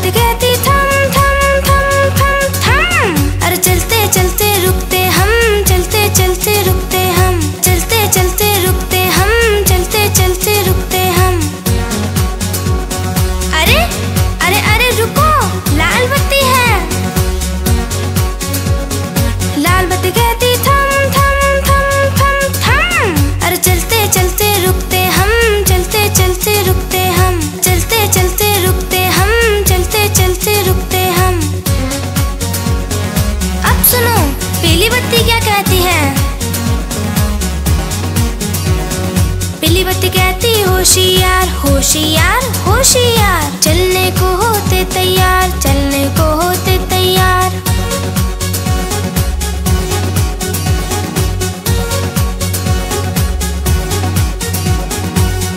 बत्ती कहती थम थम थम थम थम। अरे चलते चलते रुकते हम, चलते चलते रुकते हम, चलते चलते रुकते हम, चलते चलते रुकते हम। अरे अरे अरे रुको, लाल बत्ती है। लाल बत्ती कहती थम थम थम थम थम। अरे चलते चलते रुकते हम, चलते चलते रुकते हम, चलते चलते रुकते हम, चलते चलते रुकते हम। अब सुनो, पीली बत्ती क्या कहती है। पीली बत्ती कहती होशियार होशियार होशियार, चलने को होते तैयार, चलने को होते तैयार।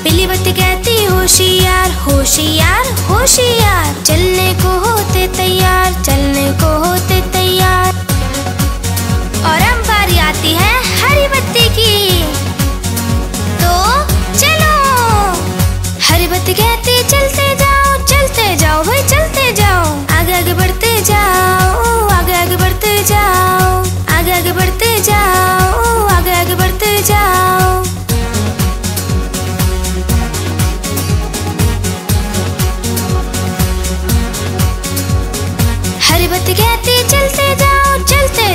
पीली बत्ती कहती होशियार होशियार होशियार, चलने को होते तैयार, चलने को होते तैयार। और अब बारी आती है हरी बत्ती की, तो चलो। हरी बत्ती कहती चलते जाओ भाई चलते जाओ, आगे आगे बढ़ते जाओ, आगे आगे बढ़ते जाओ, आगे आगे बढ़ते जाओ, आगे आगे बढ़ते जाओ। हरी बत्ती कहती चलते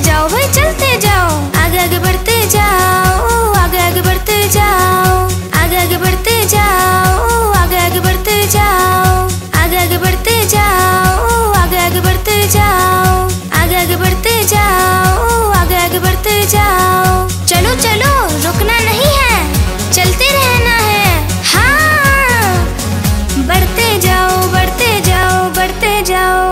जाओ भाई चलते जाओ, आगे आगे बढ़ते जाओ, आगे आगे बढ़ते जाओ, आगे आगे बढ़ते जाओ, आगे आगे बढ़ते जाओ, आगे आगे बढ़ते जाओ, आगे आगे बढ़ते जाओ, आगे आगे बढ़ते जाओ, आगे आगे बढ़ते जाओ। चलो चलो, रुकना नहीं है, चलते रहना है। हाँ, बढ़ते जाओ बढ़ते जाओ बढ़ते जाओ।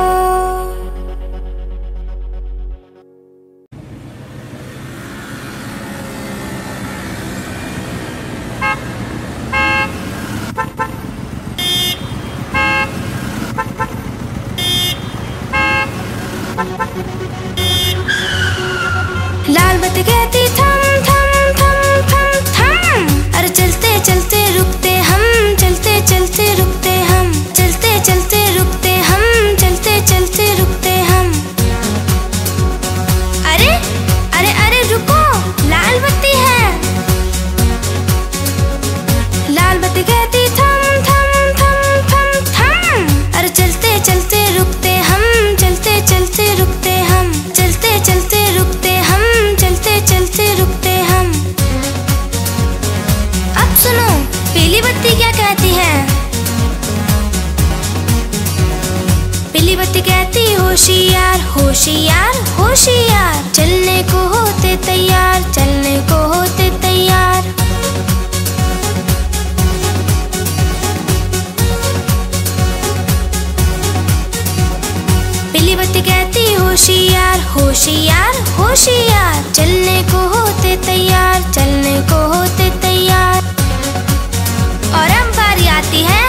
लाल बत्ती कहती थम थम थम थम थम। अरे चलते चलते रुकते हम, चलते चलते रुकते हम, चलते चलते रुकते हम, चलते चलते रुकते हम। अरे अरे अरे रुको, लाल बत्ती है। लाल बत्ती कहती थम थम थम थम थम। अरे चलते चलते रुकते हम, चलते चलते रुकते हम, चलते चलते रुकते हम, चलते चलते रुकते हम। अब सुनो, पीली बत्ती क्या कहती है। पीली बत्ती कहती होशियार होशियार होशियार, चलने को होते तैयार, चलने को होते तैयार। पीली बत्ती कहती होशियार होशियार होशियार, चलने को होते तैयार, चलने को होते तैयार। और अब बारी आती है